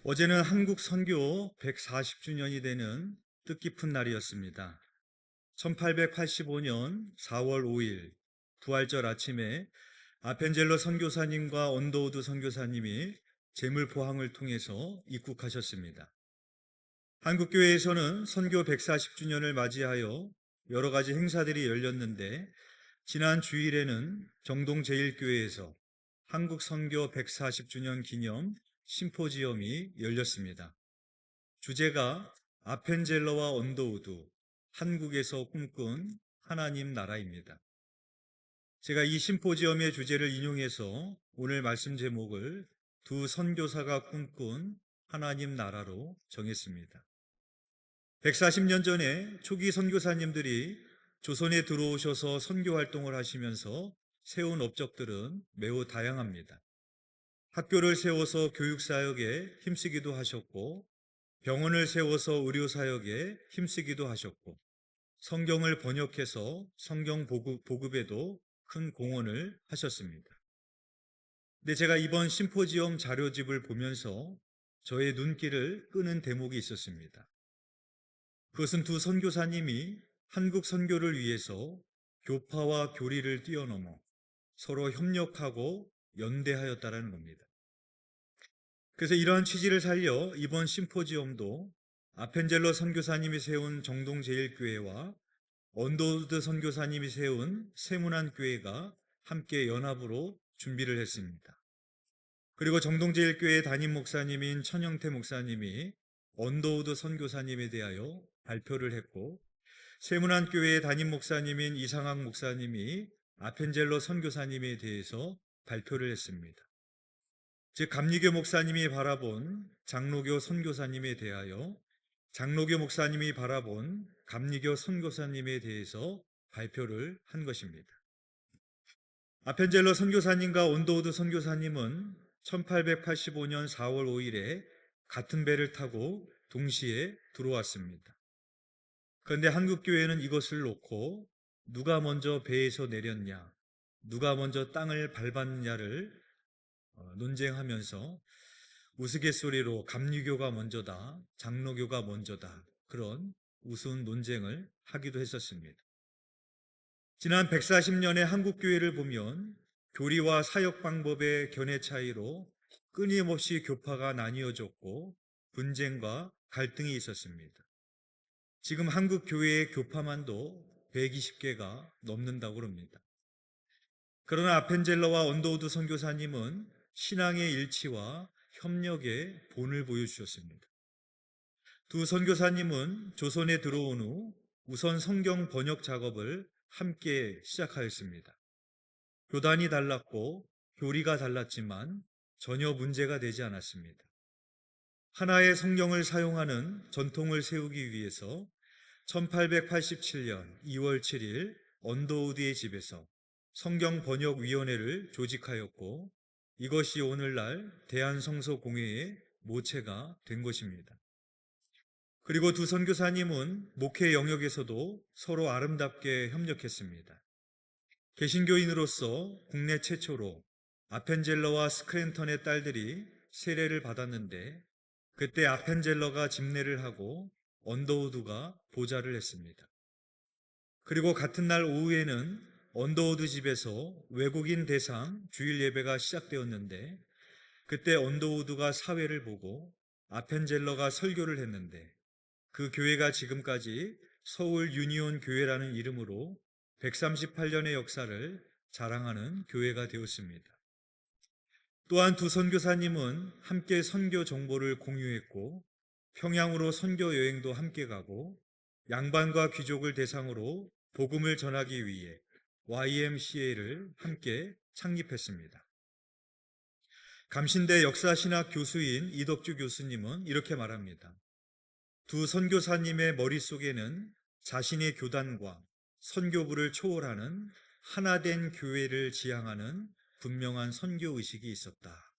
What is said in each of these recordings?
어제는 한국 선교 140주년이 되는 뜻깊은 날이었습니다. 1885년 4월 5일 부활절 아침에 아펜젤러 선교사님과 언더우드 선교사님이 제물 포항을 통해서 입국하셨습니다. 한국교회에서는 선교 140주년을 맞이하여 여러 가지 행사들이 열렸는데, 지난 주일에는 정동제일교회에서 한국 선교 140주년 기념 심포지엄이 열렸습니다. 주제가 아펜젤러와 언더우드, 한국에서 꿈꾼 하나님 나라입니다. 제가 이 심포지엄의 주제를 인용해서 오늘 말씀 제목을 두 선교사가 꿈꾼 하나님 나라로 정했습니다. 140년 전에 초기 선교사님들이 조선에 들어오셔서 선교 활동을 하시면서 세운 업적들은 매우 다양합니다. 학교를 세워서 교육사역에 힘쓰기도 하셨고, 병원을 세워서 의료사역에 힘쓰기도 하셨고, 성경을 번역해서 성경 보급에도 큰 공헌을 하셨습니다. 근데 제가 이번 심포지엄 자료집을 보면서 저의 눈길을 끄는 대목이 있었습니다. 그것은 두 선교사님이 한국 선교를 위해서 교파와 교리를 뛰어넘어 서로 협력하고 연대하였다는 겁니다. 그래서 이러한 취지를 살려 이번 심포지엄도 아펜젤러 선교사님이 세운 정동제일교회와 언더우드 선교사님이 세운 세문안교회가 함께 연합으로 준비를 했습니다. 그리고 정동제일교회 담임 목사님인 천영태 목사님이 언더우드 선교사님에 대하여 발표를 했고, 세문안교회의 담임 목사님인 이상학 목사님이 아펜젤러 선교사님에 대해서 발표를 했습니다. 즉, 감리교 목사님이 바라본 장로교 선교사님에 대하여 장로교 목사님이 바라본 감리교 선교사님에 대해서 발표를 한 것입니다. 아펜젤러 선교사님과 언더우드 선교사님은 1885년 4월 5일에 같은 배를 타고 동시에 들어왔습니다. 그런데 한국교회는 이것을 놓고 누가 먼저 배에서 내렸냐, 누가 먼저 땅을 밟았느냐를 논쟁하면서 우스갯소리로 감리교가 먼저다, 장로교가 먼저다, 그런 우스운 논쟁을 하기도 했었습니다. 지난 140년의 한국교회를 보면 교리와 사역 방법의 견해 차이로 끊임없이 교파가 나뉘어졌고 분쟁과 갈등이 있었습니다. 지금 한국교회의 교파만도 120개가 넘는다고 합니다. 그러나 아펜젤러와 언더우드 선교사님은 신앙의 일치와 협력의 본을 보여주셨습니다. 두 선교사님은 조선에 들어온 후 우선 성경 번역 작업을 함께 시작하였습니다. 교단이 달랐고 교리가 달랐지만 전혀 문제가 되지 않았습니다. 하나의 성경을 사용하는 전통을 세우기 위해서 1887년 2월 7일 언더우드의 집에서 성경번역위원회를 조직하였고, 이것이 오늘날 대한성서공회의 모체가 된 것입니다. 그리고 두 선교사님은 목회 영역에서도 서로 아름답게 협력했습니다. 개신교인으로서 국내 최초로 아펜젤러와 스크랜턴의 딸들이 세례를 받았는데, 그때 아펜젤러가 집례를 하고 언더우드가 보좌를 했습니다. 그리고 같은 날 오후에는 언더우드 집에서 외국인 대상 주일 예배가 시작되었는데, 그때 언더우드가 사회를 보고 아펜젤러가 설교를 했는데, 그 교회가 지금까지 서울 유니온 교회라는 이름으로 138년의 역사를 자랑하는 교회가 되었습니다. 또한 두 선교사님은 함께 선교 정보를 공유했고, 평양으로 선교 여행도 함께 가고, 양반과 귀족을 대상으로 복음을 전하기 위해 YMCA를 함께 창립했습니다. 감신대 역사신학 교수인 이덕주 교수님은 이렇게 말합니다. 두 선교사님의 머릿속에는 자신의 교단과 선교부를 초월하는 하나된 교회를 지향하는 분명한 선교의식이 있었다.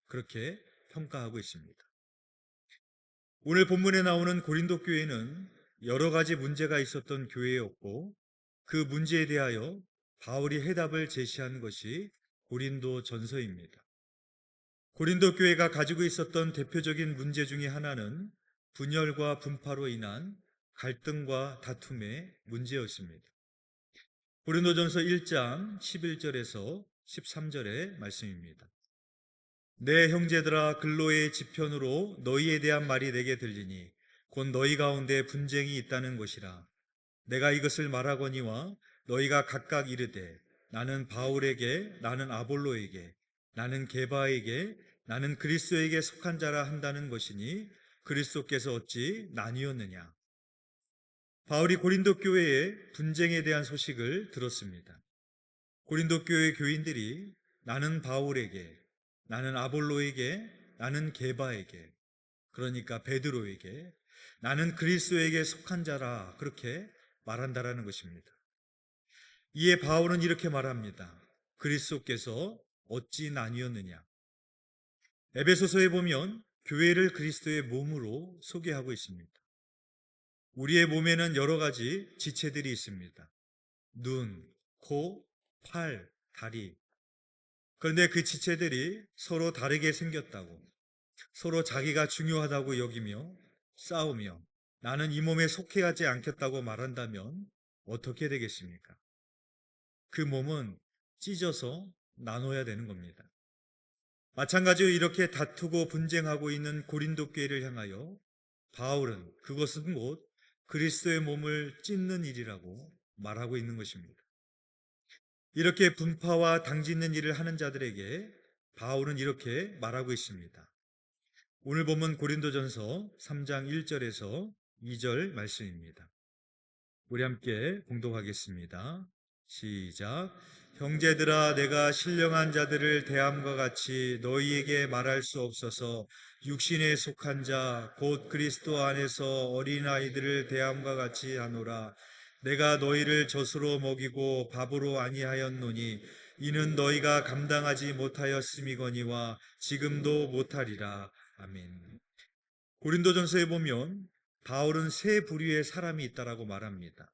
그렇게 평가하고 있습니다. 오늘 본문에 나오는 고린도 교회는 여러 가지 문제가 있었던 교회였고, 그 문제에 대하여 바울이 해답을 제시한 것이 고린도 전서입니다. 고린도 교회가 가지고 있었던 대표적인 문제 중에 하나는 분열과 분파로 인한 갈등과 다툼의 문제였습니다. 고린도전서 1장 11절에서 13절의 말씀입니다. 내 형제들아, 근로의 지편으로 너희에 대한 말이 내게 들리니 곧 너희 가운데 분쟁이 있다는 것이라. 내가 이것을 말하거니와 너희가 각각 이르되 나는 바울에게, 나는 아볼로에게, 나는 게바에게, 나는 그리스도에게 속한 자라 한다는 것이니 그리스도께서 어찌 나뉘었느냐. 바울이 고린도 교회의 분쟁에 대한 소식을 들었습니다. 고린도 교회 교인들이 나는 바울에게, 나는 아볼로에게, 나는 게바에게, 그러니까 베드로에게, 나는 그리스도에게 속한 자라 그렇게 말한다라는 것입니다. 이에 바울은 이렇게 말합니다. 그리스도께서 어찌 나뉘었느냐. 에베소서에 보면 교회를 그리스도의 몸으로 소개하고 있습니다. 우리의 몸에는 여러 가지 지체들이 있습니다. 눈, 코, 팔, 다리. 그런데 그 지체들이 서로 다르게 생겼다고, 서로 자기가 중요하다고 여기며 싸우며 나는 이 몸에 속해하지 않겠다고 말한다면 어떻게 되겠습니까? 그 몸은 찢어서 나눠야 되는 겁니다. 마찬가지로 이렇게 다투고 분쟁하고 있는 고린도 교회를 향하여 바울은 그것은 곧 그리스도의 몸을 찢는 일이라고 말하고 있는 것입니다. 이렇게 분파와 당짓는 일을 하는 자들에게 바울은 이렇게 말하고 있습니다. 오늘 본문 고린도전서 3장 1절에서 2절 말씀입니다. 우리 함께 봉독하겠습니다. 시작. 형제들아, 내가 신령한 자들을 대함과 같이 너희에게 말할 수 없어서 육신에 속한 자 곧 그리스도 안에서 어린아이들을 대함과 같이 하노라. 내가 너희를 젖으로 먹이고 밥으로 아니하였노니 이는 너희가 감당하지 못하였음이거니와 지금도 못하리라. 아멘. 고린도전서에 보면 바울은 세 부류의 사람이 있다라고 말합니다.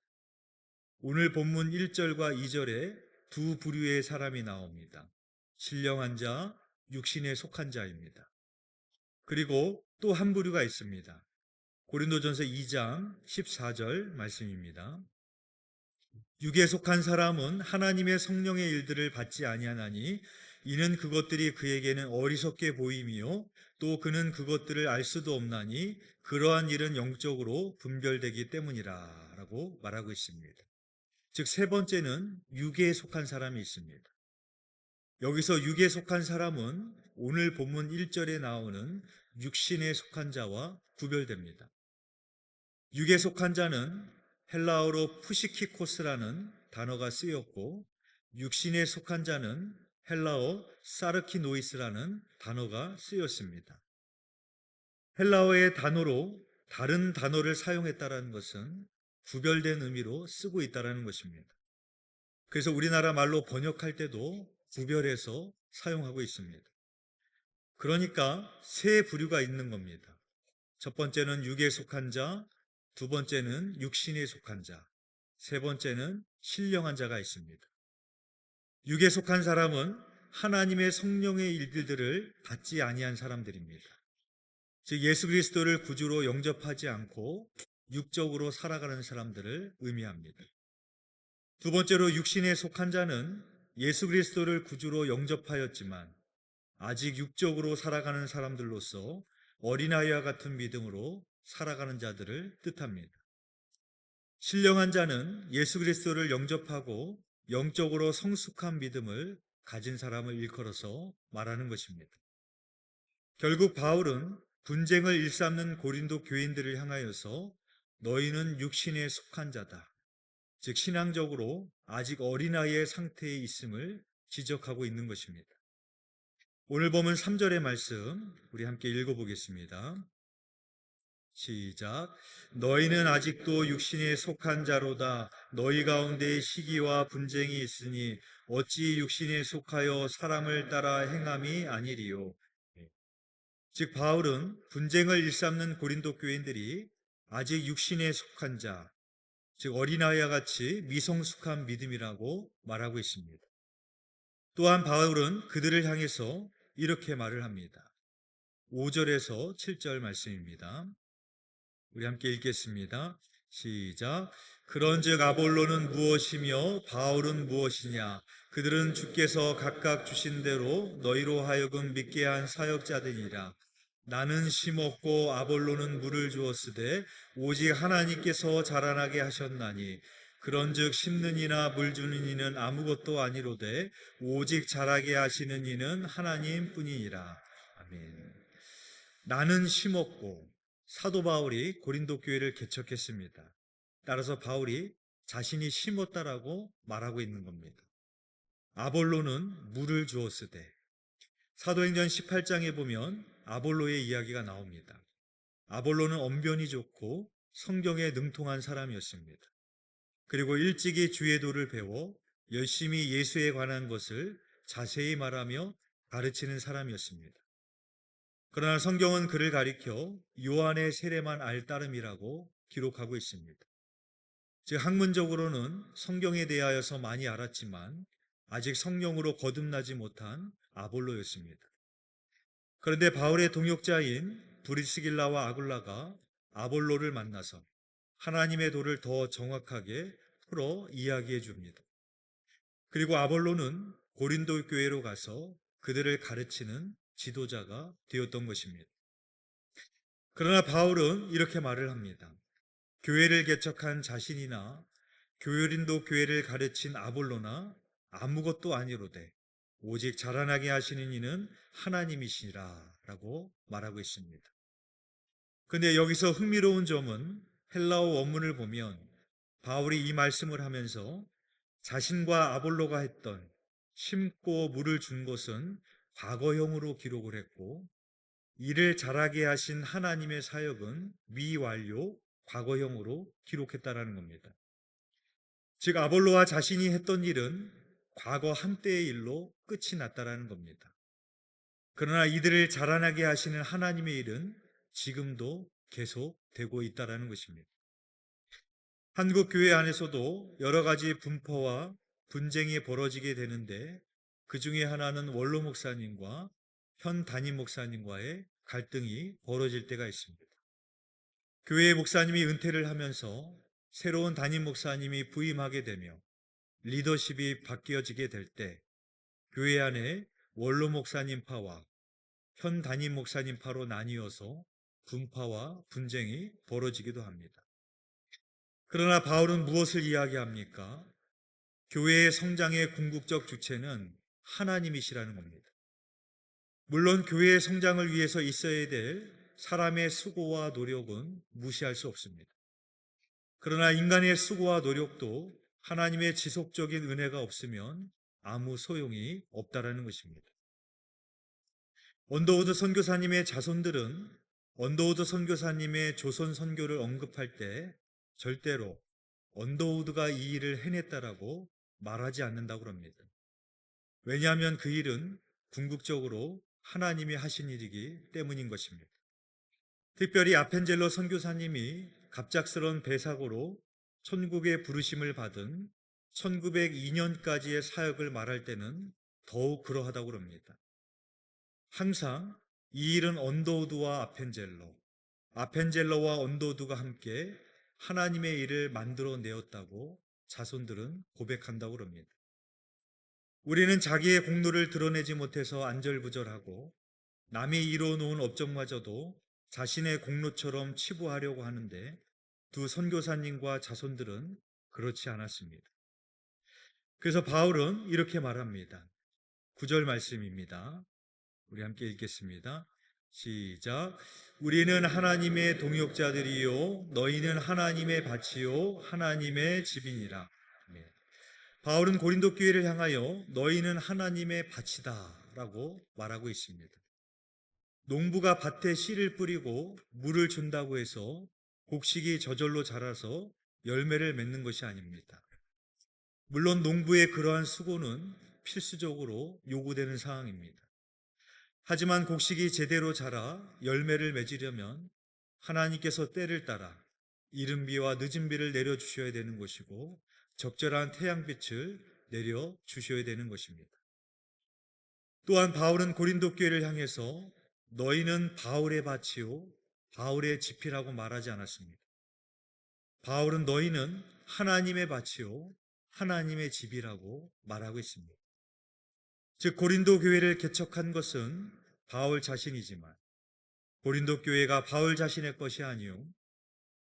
오늘 본문 1절과 2절에 두 부류의 사람이 나옵니다. 신령한 자, 육신에 속한 자입니다. 그리고 또 한 부류가 있습니다. 고린도전서 2장 14절 말씀입니다. 육에 속한 사람은 하나님의 성령의 일들을 받지 아니하나니 이는 그것들이 그에게는 어리석게 보임이요 또 그는 그것들을 알 수도 없나니 그러한 일은 영적으로 분별되기 때문이라 라고 말하고 있습니다. 즉 세 번째는 육에 속한 사람이 있습니다. 여기서 육에 속한 사람은 오늘 본문 1절에 나오는 육신에 속한 자와 구별됩니다. 육에 속한 자는 헬라어로 푸시키코스라는 단어가 쓰였고 육신에 속한 자는 헬라어 사르키노이스라는 단어가 쓰였습니다. 헬라어의 단어로 다른 단어를 사용했다는 것은 구별된 의미로 쓰고 있다는 것입니다. 그래서 우리나라 말로 번역할 때도 구별해서 사용하고 있습니다. 그러니까 세 부류가 있는 겁니다. 첫 번째는 육에 속한 자, 두 번째는 육신에 속한 자, 세 번째는 신령한 자가 있습니다. 육에 속한 사람은 하나님의 성령의 일들을 받지 아니한 사람들입니다. 즉 예수 그리스도를 구주로 영접하지 않고 육적으로 살아가는 사람들을 의미합니다. 두 번째로 육신에 속한 자는 예수 그리스도를 구주로 영접하였지만 아직 육적으로 살아가는 사람들로서 어린아이와 같은 믿음으로 살아가는 자들을 뜻합니다. 신령한 자는 예수 그리스도를 영접하고 영적으로 성숙한 믿음을 가진 사람을 일컬어서 말하는 것입니다. 결국 바울은 분쟁을 일삼는 고린도 교인들을 향하여서 너희는 육신에 속한 자다. 즉 신앙적으로 아직 어린아이의 상태에 있음을 지적하고 있는 것입니다. 오늘 보면 3절의 말씀 우리 함께 읽어보겠습니다. 시작. 너희는 아직도 육신에 속한 자로다. 너희 가운데 시기와 분쟁이 있으니 어찌 육신에 속하여 사람을 따라 행함이 아니리요. 즉 바울은 분쟁을 일삼는 고린도 교인들이 아직 육신에 속한 자, 즉 어린아이와 같이 미성숙한 믿음이라고 말하고 있습니다. 또한 바울은 그들을 향해서 이렇게 말을 합니다. 5절에서 7절 말씀입니다. 우리 함께 읽겠습니다. 시작. 그런즉 아볼로는 무엇이며 바울은 무엇이냐? 그들은 주께서 각각 주신 대로 너희로 하여금 믿게 한 사역자들이라. 나는 심었고 아볼로는 물을 주었으되 오직 하나님께서 자라나게 하셨나니 그런즉 심는 이나 물 주는 이는 아무것도 아니로되 오직 자라게 하시는 이는 하나님뿐이니라. 아멘. 나는 심었고 사도 바울이 고린도 교회를 개척했습니다. 따라서 바울이 자신이 심었다라고 말하고 있는 겁니다. 아볼로는 물을 주었으되 사도행전 18장에 보면 아볼로의 이야기가 나옵니다. 아볼로는 언변이 좋고 성경에 능통한 사람이었습니다. 그리고 일찍이 주의 도를 배워 열심히 예수에 관한 것을 자세히 말하며 가르치는 사람이었습니다. 그러나 성경은 그를 가리켜 요한의 세례만 알 따름이라고 기록하고 있습니다. 즉 학문적으로는 성경에 대하여서 많이 알았지만 아직 성령으로 거듭나지 못한 아볼로였습니다. 그런데 바울의 동역자인 브리스길라와 아굴라가 아볼로를 만나서 하나님의 도를 더 정확하게 풀어 이야기해 줍니다. 그리고 아볼로는 고린도 교회로 가서 그들을 가르치는 지도자가 되었던 것입니다. 그러나 바울은 이렇게 말을 합니다. 교회를 개척한 자신이나 고린도 교회를 가르친 아볼로나 아무것도 아니로되 오직 자라나게 하시는 이는 하나님이시라 라고 말하고 있습니다. 근데 여기서 흥미로운 점은 헬라어 원문을 보면 바울이 이 말씀을 하면서 자신과 아볼로가 했던 심고 물을 준 것은 과거형으로 기록을 했고 이를 자라게 하신 하나님의 사역은 미완료 과거형으로 기록했다라는 겁니다. 즉 아볼로와 자신이 했던 일은 과거 한때의 일로 끝이 났다라는 겁니다. 그러나 이들을 자라나게 하시는 하나님의 일은 지금도 계속 되고 있다라는 것입니다. 한국 교회 안에서도 여러 가지 분파와 분쟁이 벌어지게 되는데 그 중에 하나는 원로 목사님과 현 담임 목사님과의 갈등이 벌어질 때가 있습니다. 교회의 목사님이 은퇴를 하면서 새로운 담임 목사님이 부임하게 되며 리더십이 바뀌어지게 될 때 교회 안에 원로 목사님파와 현 담임 목사님파로 나뉘어서 분파와 분쟁이 벌어지기도 합니다. 그러나 바울은 무엇을 이야기합니까? 교회의 성장의 궁극적 주체는 하나님이시라는 겁니다. 물론 교회의 성장을 위해서 있어야 될 사람의 수고와 노력은 무시할 수 없습니다. 그러나 인간의 수고와 노력도 하나님의 지속적인 은혜가 없으면 아무 소용이 없다라는 것입니다. 언더우드 선교사님의 자손들은 언더우드 선교사님의 조선 선교를 언급할 때 절대로 언더우드가 이 일을 해냈다라고 말하지 않는다고 합니다. 왜냐하면 그 일은 궁극적으로 하나님이 하신 일이기 때문인 것입니다. 특별히 아펜젤러 선교사님이 갑작스러운 배사고로 천국의 부르심을 받은 1902년까지의 사역을 말할 때는 더욱 그러하다고 합니다. 항상 이 일은 언더우드와 아펜젤러와 언더우드가 함께 하나님의 일을 만들어내었다고 자손들은 고백한다고 합니다. 우리는 자기의 공로를 드러내지 못해서 안절부절하고 남이 이루어놓은 업적마저도 자신의 공로처럼 치부하려고 하는데 두 선교사님과 자손들은 그렇지 않았습니다. 그래서 바울은 이렇게 말합니다. 9절 말씀입니다. 우리 함께 읽겠습니다. 시작. 우리는 하나님의 동역자들이요 너희는 하나님의 밭이요 하나님의 집이니라. 바울은 고린도 교회를 향하여 너희는 하나님의 밭이다 라고 말하고 있습니다. 농부가 밭에 씨를 뿌리고 물을 준다고 해서 곡식이 저절로 자라서 열매를 맺는 것이 아닙니다. 물론 농부의 그러한 수고는 필수적으로 요구되는 사항입니다. 하지만 곡식이 제대로 자라 열매를 맺으려면 하나님께서 때를 따라 이른 비와 늦은 비를 내려주셔야 되는 것이고 적절한 태양빛을 내려주셔야 되는 것입니다. 또한 바울은 고린도 교회를 향해서 너희는 바울의 밭이요 바울의 집이라고 말하지 않았습니다. 바울은 너희는 하나님의 밭이요 하나님의 집이라고 말하고 있습니다. 즉 고린도 교회를 개척한 것은 바울 자신이지만 고린도 교회가 바울 자신의 것이 아니요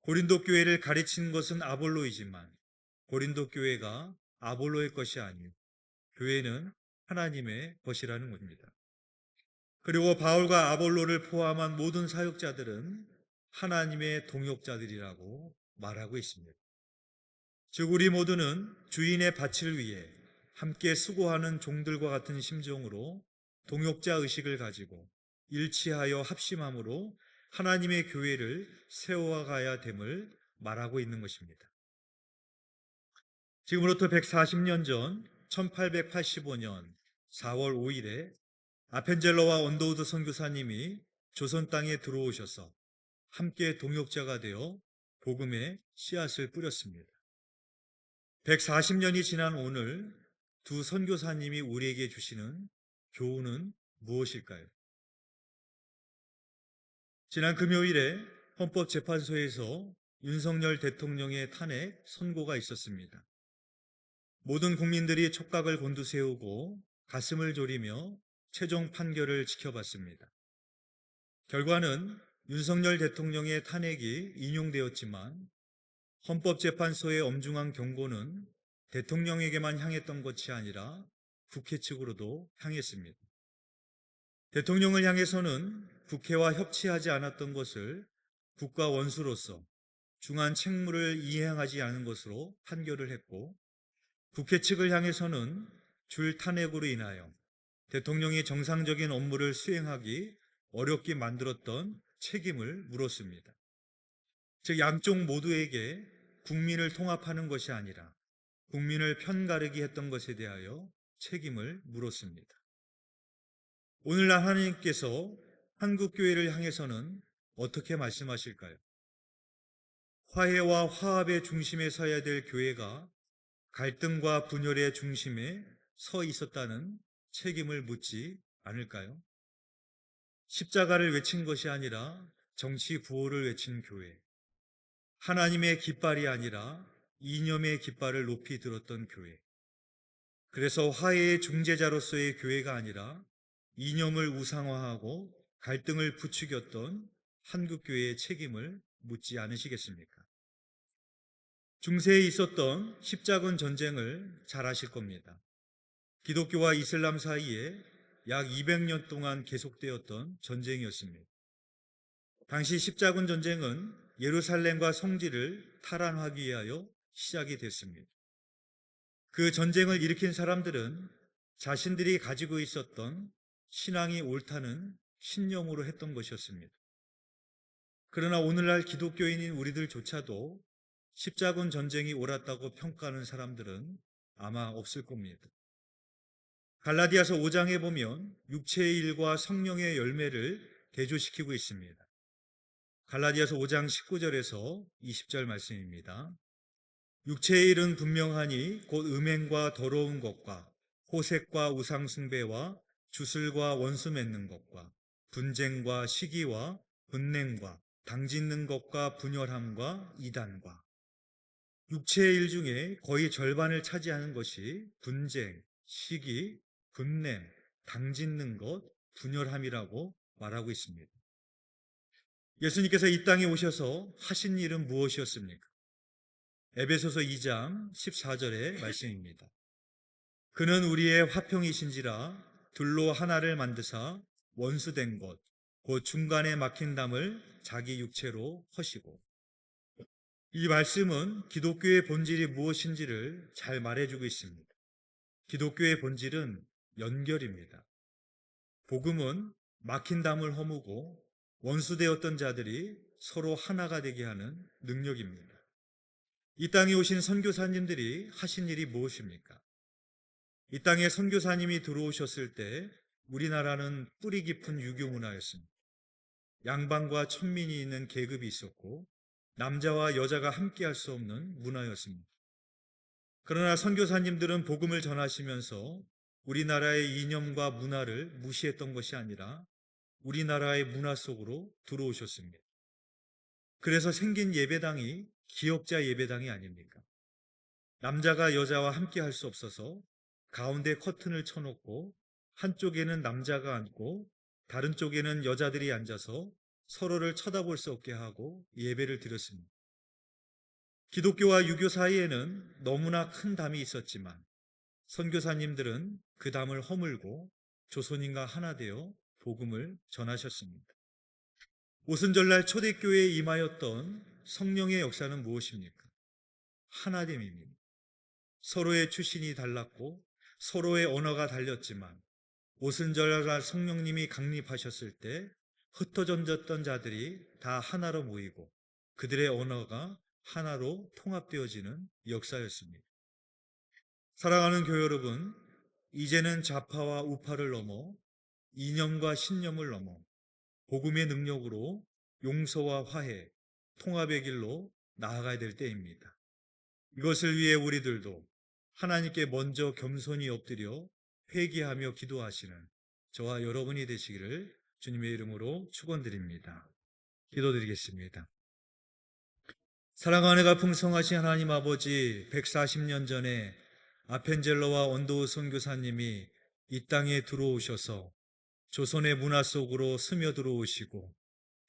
고린도 교회를 가르친 것은 아볼로이지만 고린도 교회가 아볼로의 것이 아니요 교회는 하나님의 것이라는 것입니다. 그리고 바울과 아볼로를 포함한 모든 사역자들은 하나님의 동역자들이라고 말하고 있습니다. 즉 우리 모두는 주인의 밭을 위해 함께 수고하는 종들과 같은 심정으로 동역자 의식을 가지고 일치하여 합심함으로 하나님의 교회를 세워가야 됨을 말하고 있는 것입니다. 지금으로부터 140년 전 1885년 4월 5일에 아펜젤러와 언더우드 선교사님이 조선 땅에 들어오셔서 함께 동역자가 되어 복음의 씨앗을 뿌렸습니다. 140년이 지난 오늘 두 선교사님이 우리에게 주시는 교훈은 무엇일까요? 지난 금요일에 헌법재판소에서 윤석열 대통령의 탄핵 선고가 있었습니다. 모든 국민들이 촉각을 곤두세우고 가슴을 졸이며 최종 판결을 지켜봤습니다. 결과는 윤석열 대통령의 탄핵이 인용되었지만 헌법재판소의 엄중한 경고는 대통령에게만 향했던 것이 아니라 국회 측으로도 향했습니다. 대통령을 향해서는 국회와 협치하지 않았던 것을 국가 원수로서 중한 책무를 이행하지 않은 것으로 판결을 했고 국회 측을 향해서는 줄 탄핵으로 인하여 대통령이 정상적인 업무를 수행하기 어렵게 만들었던 책임을 물었습니다. 즉 양쪽 모두에게 국민을 통합하는 것이 아니라 국민을 편가르기 했던 것에 대하여 책임을 물었습니다. 오늘날 하나님께서 한국교회를 향해서는 어떻게 말씀하실까요? 화해와 화합의 중심에 서야 될 교회가 갈등과 분열의 중심에 서 있었다는 책임을 묻지 않을까요? 십자가를 외친 것이 아니라 정치 구호를 외친 교회, 하나님의 깃발이 아니라 이념의 깃발을 높이 들었던 교회, 그래서 화해의 중재자로서의 교회가 아니라 이념을 우상화하고 갈등을 부추겼던 한국교회의 책임을 묻지 않으시겠습니까? 중세에 있었던 십자군 전쟁을 잘 아실 겁니다. 기독교와 이슬람 사이에 약 200년 동안 계속되었던 전쟁이었습니다. 당시 십자군 전쟁은 예루살렘과 성지를 탈환하기 위하여 시작이 됐습니다. 그 전쟁을 일으킨 사람들은 자신들이 가지고 있었던 신앙이 옳다는 신념으로 했던 것이었습니다. 그러나 오늘날 기독교인인 우리들조차도 십자군 전쟁이 옳았다고 평가하는 사람들은 아마 없을 겁니다. 갈라디아서 5장에 보면 육체의 일과 성령의 열매를 대조시키고 있습니다. 갈라디아서 5장 19절에서 20절 말씀입니다. 육체의 일은 분명하니 곧 음행과 더러운 것과 호색과 우상숭배와 주술과 원수 맺는 것과 분쟁과 시기와 분냄과 당짓는 것과 분열함과 이단과 육체의 일 중에 거의 절반을 차지하는 것이 분쟁, 시기, 분냄, 당짓는 것, 분열함이라고 말하고 있습니다. 예수님께서 이 땅에 오셔서 하신 일은 무엇이었습니까? 에베소서 2장 14절의 말씀입니다. 그는 우리의 화평이신지라 둘로 하나를 만드사 원수된 것, 곧 중간에 막힌 담을 자기 육체로 허시고. 이 말씀은 기독교의 본질이 무엇인지를 잘 말해주고 있습니다. 기독교의 본질은 연결입니다. 복음은 막힌 담을 허무고 원수되었던 자들이 서로 하나가 되게 하는 능력입니다. 이 땅에 오신 선교사님들이 하신 일이 무엇입니까? 이 땅에 선교사님이 들어오셨을 때 우리나라는 뿌리 깊은 유교 문화였습니다. 양반과 천민이 있는 계급이 있었고 남자와 여자가 함께 할 수 없는 문화였습니다. 그러나 선교사님들은 복음을 전하시면서 우리나라의 이념과 문화를 무시했던 것이 아니라 우리나라의 문화 속으로 들어오셨습니다. 그래서 생긴 예배당이 기역자 예배당이 아닙니까? 남자가 여자와 함께 할 수 없어서 가운데 커튼을 쳐놓고 한쪽에는 남자가 앉고 다른 쪽에는 여자들이 앉아서 서로를 쳐다볼 수 없게 하고 예배를 드렸습니다. 기독교와 유교 사이에는 너무나 큰 담이 있었지만 선교사님들은 그 담을 허물고 조선인과 하나 되어 복음을 전하셨습니다. 오순절날 초대교회에 임하였던 성령의 역사는 무엇입니까? 하나됨입니다. 서로의 출신이 달랐고 서로의 언어가 달렸지만 오순절날 성령님이 강림하셨을 때 흩어졌던 자들이 다 하나로 모이고 그들의 언어가 하나로 통합되어지는 역사였습니다. 사랑하는 교회 여러분, 이제는 좌파와 우파를 넘어 이념과 신념을 넘어 복음의 능력으로 용서와 화해, 통합의 길로 나아가야 될 때입니다. 이것을 위해 우리들도 하나님께 먼저 겸손히 엎드려 회개하며 기도하시는 저와 여러분이 되시기를 주님의 이름으로 축원드립니다. 기도드리겠습니다. 사랑하는 가 풍성하신 하나님 아버지, 140년 전에 아펜젤러와 원도우 선교사님이 이 땅에 들어오셔서 조선의 문화 속으로 스며들어오시고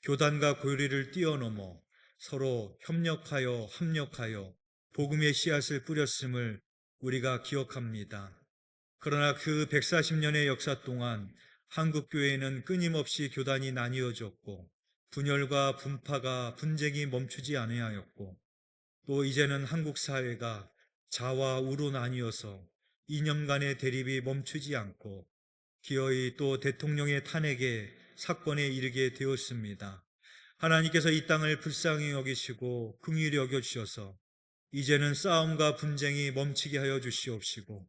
교단과 교리를 뛰어넘어 서로 협력하여 합력하여 복음의 씨앗을 뿌렸음을 우리가 기억합니다. 그러나 그 140년의 역사 동안 한국교회는 끊임없이 교단이 나뉘어졌고 분열과 분파가 분쟁이 멈추지 아니하였고 또 이제는 한국 사회가 좌와 우로 나뉘어서 이념 간의 대립이 멈추지 않고 기어이 또 대통령의 탄핵에 사건에 이르게 되었습니다. 하나님께서 이 땅을 불쌍히 여기시고 긍휼히 여겨주셔서 이제는 싸움과 분쟁이 멈추게 하여 주시옵시고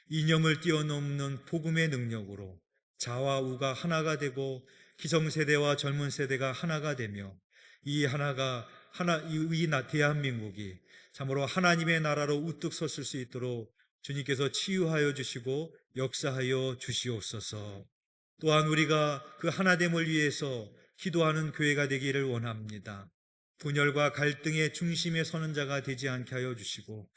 이념을 뛰어넘는 복음의 능력으로 자와 우가 하나가 되고 기성세대와 젊은 세대가 하나가 되며 이 대한민국이 참으로 하나님의 나라로 우뚝 섰을 수 있도록 주님께서 치유하여 주시고 역사하여 주시옵소서. 또한 우리가 그 하나됨을 위해서 기도하는 교회가 되기를 원합니다. 분열과 갈등의 중심에 서는 자가 되지 않게 하여 주시고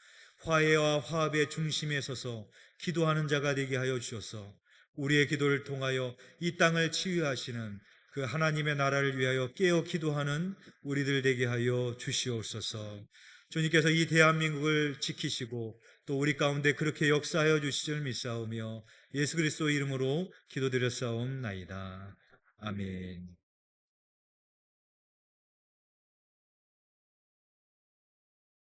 화해와 화합의 중심에 서서 기도하는 자가 되게 하여 주셔서 우리의 기도를 통하여 이 땅을 치유하시는 그 하나님의 나라를 위하여 깨어 기도하는 우리들 되게 하여 주시옵소서. 주님께서 이 대한민국을 지키시고 또 우리 가운데 그렇게 역사하여 주실 줄 믿사오며 예수 그리스도 이름으로 기도드렸사옵나이다. 아멘.